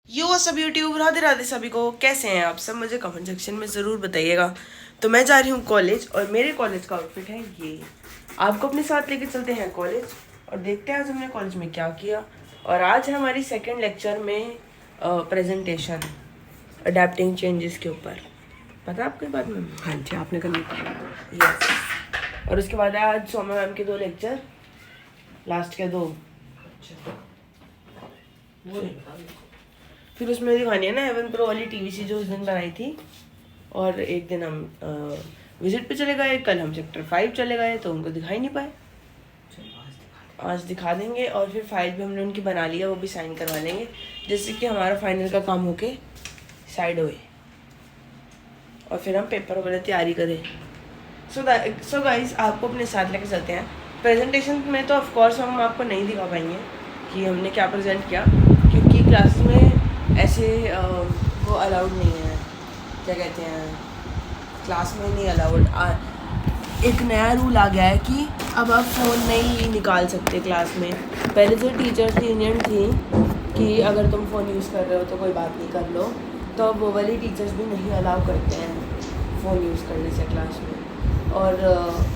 यो सब यूट्यूब राधे राधे सभी को। कैसे हैं आप सब, मुझे कमेंट सेक्शन में ज़रूर बताइएगा। तो मैं जा रही हूँ कॉलेज और मेरे कॉलेज का आउटफिट है ये। आपको अपने साथ लेके चलते हैं कॉलेज और देखते हैं आज हमने कॉलेज में क्या किया। और आज है हमारी सेकंड लेक्चर में प्रेजेंटेशन अडेप्टिंग चेंजेस के ऊपर। पता है आपको बात में? हाँ जी, आपने करनी पड़ी। यस। और उसके बाद है आज सोमा मैम के 2 लेक्चर, लास्ट के 2। फिर उसमें दिखानी है ना हेवन प्रो वाली टीवीसी जो उस दिन बनाई थी। और एक दिन हम विजिट पे चले गए, कल हम सेक्टर 5 चले गए तो उनको दिखाई नहीं पाए। आज दिखा देंगे। और फिर फाइल भी हमने उनकी बना लिया, वो भी साइन करवा लेंगे जिससे कि हमारा फाइनल का काम होके साइड होए और फिर हम पेपर वगैरह तैयारी करें। सो गाइस, आपको अपने साथ लेके चलते हैं। प्रेजेंटेशन में तो ऑफकोर्स हम आपको नहीं दिखा पाएंगे कि हमने क्या प्रेजेंट किया, क्योंकि क्लास में ऐसे वो अलाउड नहीं है, क्या कहते हैं, क्लास में नहीं अलाउड। एक नया रूल आ गया है कि अब आप फ़ोन नहीं निकाल सकते क्लास में। पहले जो टीचर्स लीनियंट थी कि अगर तुम फ़ोन यूज़ कर रहे हो तो कोई बात नहीं, कर लो, तो अब वो वाली टीचर्स भी नहीं अलाउ करते हैं फ़ोन यूज़ करने से क्लास में। और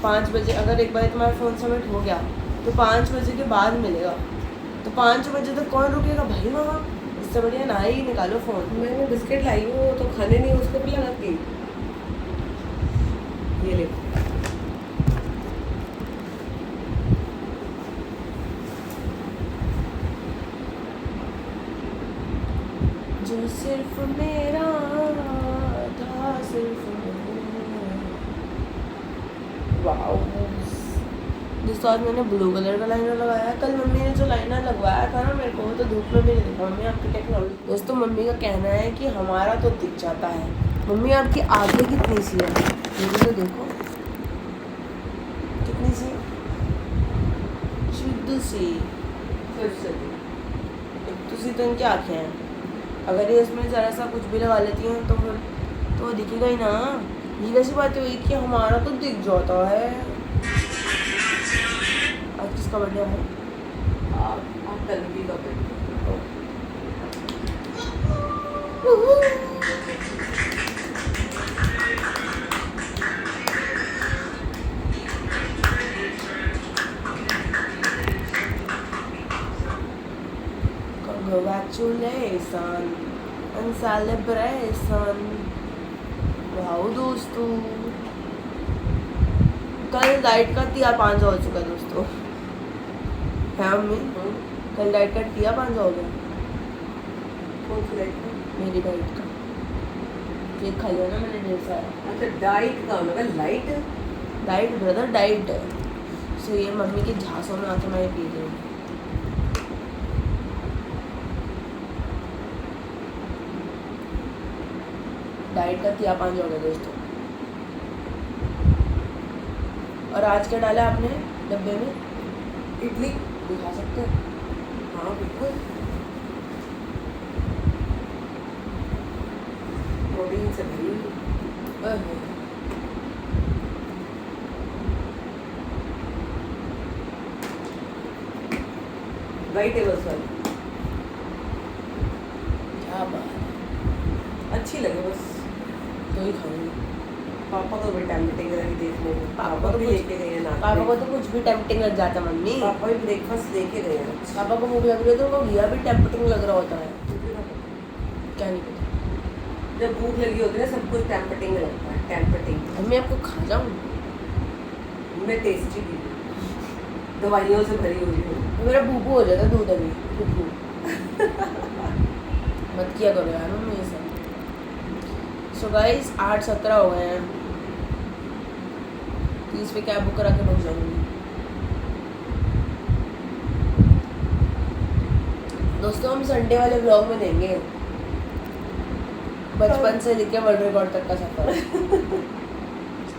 5 बजे अगर एक बार तुम्हारा फ़ोन सबमिट हो गया तो 5 बजे के बाद मिलेगा। तो 5 बजे तक कौन रुकेगा भाई वहाँ? इससे बढ़िया ना ही निकालो फ़ोन। मैंने बिस्किट लाई हूँ तो खाने नहीं, उसको भी लगा दी। ये ले। जो सिर्फ मेरा था, सिर्फ वाओ। जिस आज मैंने ब्लू कलर का लाइनर लगाया, कल मम्मी ने जो लाइनर लगवाया था ना मेरे को, तो धूप में भी नहीं दिखा। मम्मी आपकी टेक्नोलॉजी। दोस्तों, मम्मी का कहना है कि हमारा तो दिख जाता है। मम्मी आपकी आंखें कितनी सी है, मुझे तो देखो कितनी सी शुद्ध सी। तुसी तो इनकी आँखें हैं। अगर ये इसमें ज़रा सा कुछ भी लगा लेती हैं तो फिर तो दिखेगा ही ना। ये कैसी बात हुई कि हमारा तो दिख जाता है। आज किसका बर्थडे है? आप तलवी का birthday. Congratulations and celebration। Wow दोस्तों, कल डाइट का 3-5 हो चुका दोस्तों। है मम्मी? कल डाइट का 3-5 हो गया। कौन सी डाइट का? मेरी डाइट का केक खा लिया ना मैंने ढेर सारा। अच्छा, डाइट का मतलब लाइट डाइट ब्रदर, डाइट। सो ये मम्मी के झांसों में आके मैं पी रही हूँ। डाइट का 3-5 हो गया दोस्तों। और आज क्या डाला आपने डब्बे में? इडली। दिखा सकते हैं? हाँ बिल्कुल, प्रोटीन से भरी हुई। वेजिटेबल्स वाली। क्या बात, अच्छी लगे बस। तो ही खाऊंगी। पापा तो बड़ी टेम्पटिंग लगी देखने में। पापा तो भी कुछ लेके गए हैं नाश्ते। पापा को तो कुछ भी टेम्पटिंग लग जाता है मम्मी। पापा भी ब्रेकफास्ट लेके गए हैं। पापा को भूख लग रही है तो उनको घिया भी टेम्पटिंग लग रहा होता है। क्या नहीं पता, जब भूख लगी होती है ना सब कुछ टेम्पटिंग लगता है। टेम्पटिंग मम्मी आपको खा जाऊँ? मैं टेस्टी भी दवाइयों से भरी हुई हूँ। मेरा भूखू हो जाता दूध अभी भूखू। मत किया करो यार मम्मी ये सब। सो गाइस 8:17 हो गए हैं। 30 पे कैब बुक करा के रुक जाऊंगी। दोस्तों, हम संडे वाले ब्लॉग में देंगे बचपन से लेके वर्ल्ड रिकॉर्ड तक का सफर।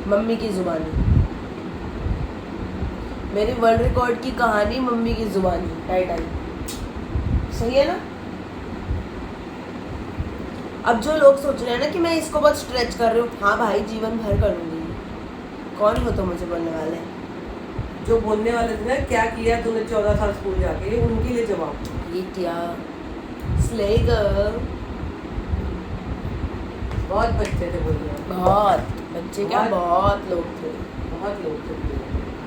मम्मी की जुबानी, मेरी वर्ल्ड रिकॉर्ड की कहानी मम्मी की जुबानी। टाइटल सही है ना? अब जो लोग सोच रहे हैं ना कि मैं इसको बहुत स्ट्रेच कर रही हूँ, हाँ भाई जीवन भर करूँगी। कौन हो तो मुझे बोलने वाले? जो बोलने वाले थे ना क्या किया तूने 14 साल स्कूल जाके, उनके लिए जवाब। ये क्या slay girl। बहुत बच्चे थे बोलिए। बहुत बच्चे क्या, बहुत लोग थे। बहुत लोग थे।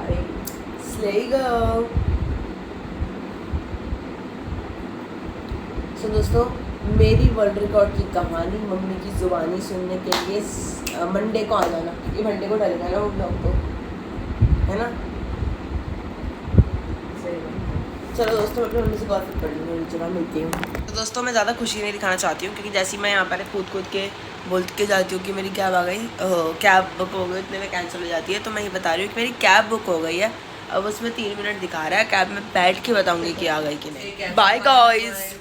अरे slay girl। तो दोस्तों, मेरी वर्ल्ड रिकॉर्ड की कहानी मम्मी की जुबानी सुनने के लिए मंडे को आ जाना, क्योंकि मंडे को डलेगा ना वो ब्लॉग तो, है ना। चलो दोस्तों, मैं अपनी मम्मी से गॉसिप कर लूँगी, चलो मिलती हूँ। तो दोस्तों, मैं ज़्यादा खुशी नहीं दिखाना चाहती हूँ, क्योंकि जैसे मैं यहाँ पर कूद के बोल के जाती हूँ कि मेरी कैब आ गई, कैब बुक हो गई, इतने में कैंसिल हो जाती है। तो मैं ये बता रही हूँ कि मेरी कैब बुक हो गई है। अब उसमें 3 मिनट दिखा रहा है, कैब में बैठ के बताऊँगी कि आ गई कि नहीं। Bye guys,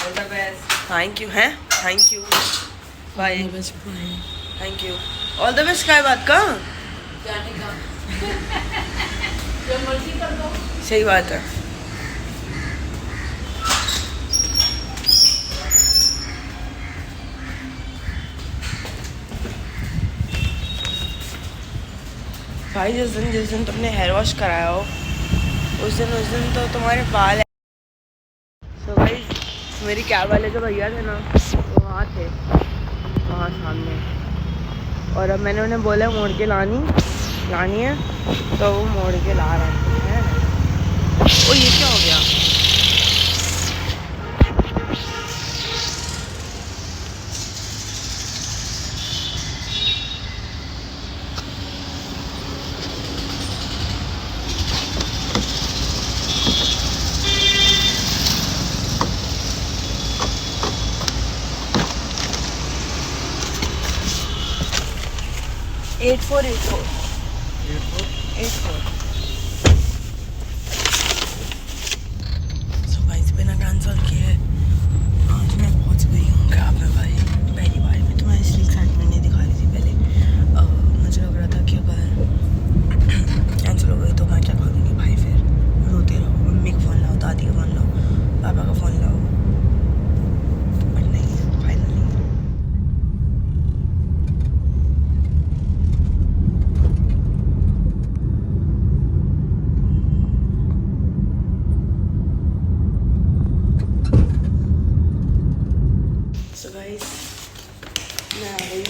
all the best. Thank you हैं, thank you, bye, thank you. All the best क्या बात का, जाने का जो मर्जी कर दो। सही बात है। भाई जिस दिन तुमने हेयर वॉश कराया हो उस दिन तो तुम्हारे बाल है। सो भाई, मेरी कैब वाले जो भैया थे ना, वो वहाँ थे, वहाँ सामने। और अब मैंने उन्हें बोला मोड़ के लानी है, तो वो मोड़ के ला रहे हैं। ओ ये क्या हो गया? एट फोर सो भाई बिना कैंसिल किए आज मैं पहुंच गई हूँ कैब में। भाई पहली बार में तो मैं इसलिए एक्साइटमेंट नहीं दिखा रही थी पहले। मुझे लग रहा था कि अगर कैंसिल हो गई तो मैं क्या करूँगी भाई, फिर रोते रहो, मम्मी का फ़ोन लाओ, दादी का फ़ोन लाओ, पापा का फ़ोन लाओ, बट नहीं, फाइनली मैं आ गई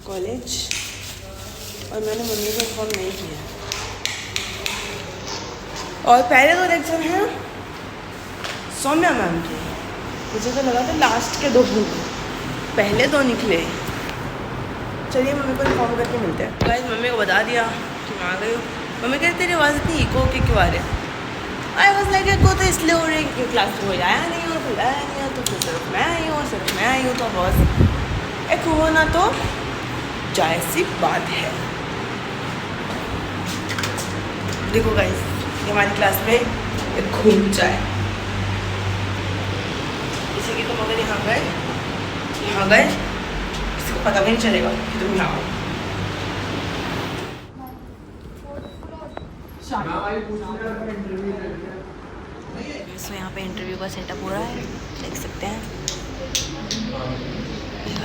कॉलेज और मैंने मम्मी को इन्फॉर्म नहीं किया। और पहले 2 लेक्चर हैं सौम्या मैम के, मुझे तो लगा था लास्ट के 2 होंगे, पहले 2 निकले। चलिए मम्मी को इन्फॉर्म करके मिलते हैं। गाइस, मम्मी को बता दिया कि मैं आ गई हूँ। मम्मी कहती तेरी आवाज़ इतनी इको के क्यों आ रही है? आई वॉज लाइक इको तो इसलिए हो रही है क्योंकि क्लास में कोई आया नहीं हो, तो फिर सिर्फ मैं आई हूँ, तो बस एक होना तो जायज़ सी बात है। देखो गाइस, ये हमारी क्लास में एक घूम जाए इसी की, तुम अगर यहाँ गए किसी को पता भी नहीं चलेगा कि तुम यहाँ हो। तो यहाँ पे इंटरव्यू का सेटअप हो रहा है, देख सकते हैं।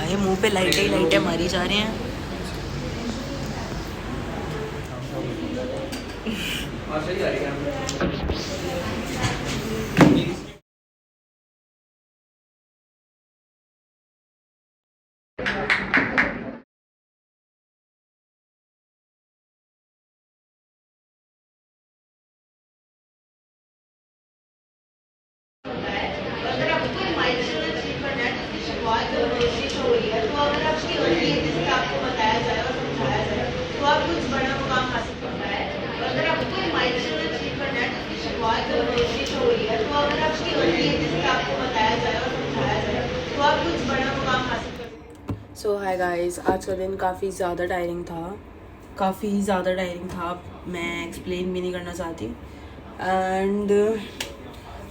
ये मुंह पे लाइटें मारी जा रही हैं। सो हाय गाइस, आज का दिन काफ़ी ज़्यादा टायरिंग था, मैं एक्सप्लेन भी नहीं करना चाहती। एंड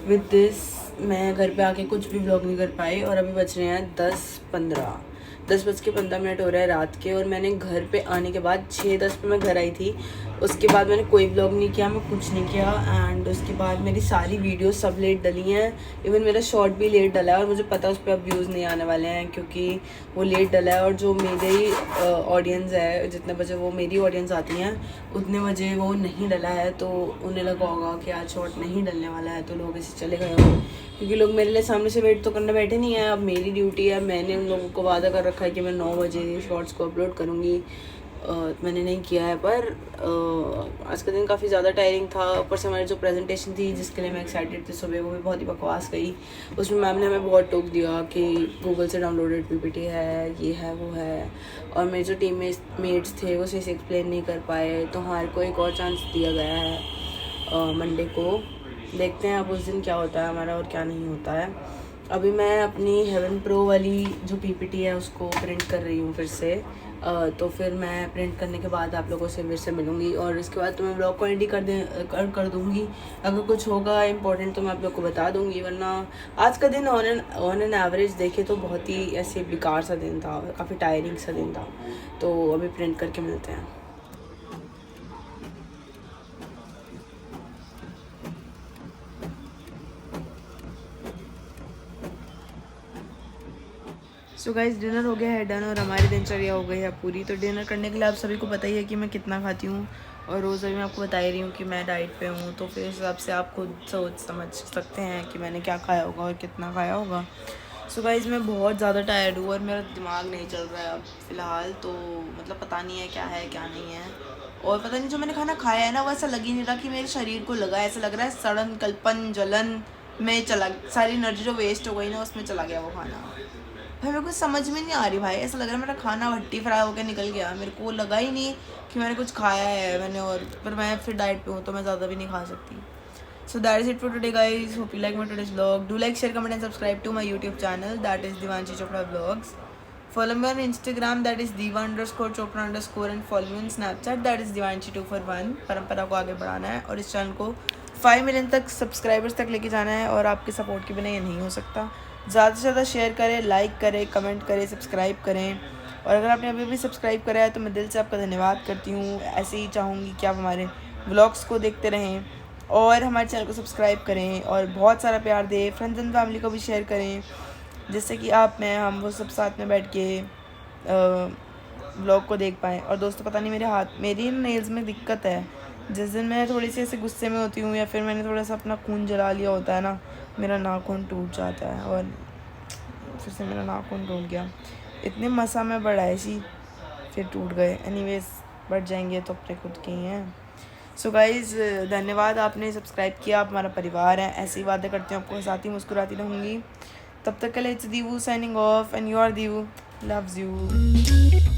विद दिस मैं घर पे आके कुछ भी व्लॉग नहीं कर पाई। और अभी बज रहे हैं 10:15 हो रहा है रात के। और मैंने घर पे आने के बाद 6:10 पे मैं घर आई थी, उसके बाद मैंने कोई व्लॉग नहीं किया, मैं कुछ नहीं किया। एंड उसके बाद मेरी सारी वीडियो सब लेट डली हैं, इवन मेरा शॉर्ट भी लेट डला है और मुझे पता है उस पर अब व्यूज़ नहीं आने वाले हैं क्योंकि वो लेट डला है। और जो मेरे ही ऑडियंस है, जितने बजे वो मेरी ऑडियंस आती हैं उतने बजे वो नहीं डला है, तो उन्हें लगा होगा कि आज शॉर्ट नहीं डलने वाला है, तो लोग ऐसे चले गए होंगे क्योंकि लोग मेरे लिए सामने से वेट तो करने बैठे नहीं है। अब मेरी ड्यूटी है, मैंने उन लोगों को वादा कर रखा है कि मैं 9 बजे शॉर्ट्स को अपलोड करूँगी। मैंने नहीं किया है, पर आज का दिन काफ़ी ज़्यादा टायरिंग था। ऊपर से हमारी जो प्रेजेंटेशन थी जिसके लिए मैं एक्साइटेड थी सुबह, वो भी बहुत ही बकवास गई। उसमें मैम ने हमें बहुत टोक दिया कि गूगल से डाउनलोडेड पीपीटी है, ये है वो है, और मेरे जो टीम मेट्स थे वो सही से एक्सप्लेन नहीं कर पाए। तो हमारे को एक और चांस दिया गया है मंडे को, देखते हैं अब उस दिन क्या होता है हमारा और क्या नहीं होता है। अभी मैं अपनी हेवन प्रो वाली जो पीपीटी है उसको प्रिंट कर रही हूँ फिर से। तो फिर मैं प्रिंट करने के बाद आप लोगों से फिर से मिलूँगी और इसके बाद तो मैं ब्लॉग को एडिट कर दूँगी। अगर कुछ होगा इंपॉर्टेंट तो मैं आप लोग को बता दूँगी, वरना आज का दिन ऑन एन एवरेज देखे तो बहुत ही ऐसे बेकार सा दिन था, काफ़ी टायरिंग सा दिन था। तो अभी प्रिंट करके मिलते हैं। सो गाइस, डिनर हो गया है डन और हमारी दिनचर्या हो गई है पूरी। तो डिनर करने के लिए आप सभी को पता ही है कि मैं कितना खाती हूँ, और रोज़ अभी मैं आपको बता ही रही हूँ कि मैं डाइट पे हूँ, तो फिर इस हिसाब से आप खुद सोच समझ सकते हैं कि मैंने क्या खाया होगा और कितना खाया होगा। सो गाइस, मैं बहुत ज़्यादा टायर्ड हूँ और मेरा दिमाग नहीं चल रहा है अब फ़िलहाल, तो मतलब पता नहीं है क्या नहीं है। और पता नहीं जो मैंने खाना खाया है ना, वो ऐसा लग ही नहीं रहा कि मेरे शरीर को लगा, ऐसा लग रहा है सड़न कल्पन जलन में चला, सारी एनर्जी जो वेस्ट हो गई ना उसमें चला गया वो खाना। भाई मेरे को समझ में नहीं आ रही भाई, ऐसा लग रहा है मेरा खाना भट्टी फ्राई होकर निकल गया, मेरे को लगा ही नहीं कि मैंने कुछ खाया है मैंने। और पर मैं फिर डाइट पे हूँ तो मैं ज़्यादा भी नहीं खा सकती। So that is it for today guys, hope you like my today's vlog. Do like, share, comment and subscribe to my YouTube channel, that is Divanshi Chopra vlogs. Follow me on Instagram, that is diva_chopra_ and follow me on Snapchat, that is divanshi241। परंपरा को आगे बढ़ाना है और इस channel को 5 million तक subscribers तक लेके जाना है, और आपके सपोर्ट के बिना ये नहीं हो सकता। ज़्यादा से ज़्यादा शेयर करें, लाइक करें, कमेंट करें, सब्सक्राइब करें। और अगर आपने अभी भी सब्सक्राइब करा है तो मैं दिल से आपका धन्यवाद करती हूँ। ऐसे ही चाहूँगी कि आप हमारे व्लॉग्स को देखते रहें और हमारे चैनल को सब्सक्राइब करें और बहुत सारा प्यार दें। फ्रेंड्स एंड फैमिली को भी शेयर करें, जिससे कि हम वो सब साथ में बैठ के व्लॉग को देख पाएँ। और दोस्तों, पता नहीं मेरी नेल्स में दिक्कत है। जिस दिन मैं थोड़ी सी ऐसे गुस्से में होती हूँ या फिर मैंने थोड़ा सा अपना खून जला लिया होता है ना, मेरा नाखून टूट जाता है और फिर से मेरा नाखून टूट गया। इतने मसा में बढ़ाए सी फिर टूट गए। एनीवेज, बढ़ जाएंगे तो अपने खुद के ही हैं। सो गाइज़, धन्यवाद, आपने सब्सक्राइब किया, आप हमारा परिवार है। ऐसे ही वादे करती हूँ आपको साथ ही मुस्कुराती रहूँगी। तब तक के लिए it's Divu signing off, and you are Divu, loves you.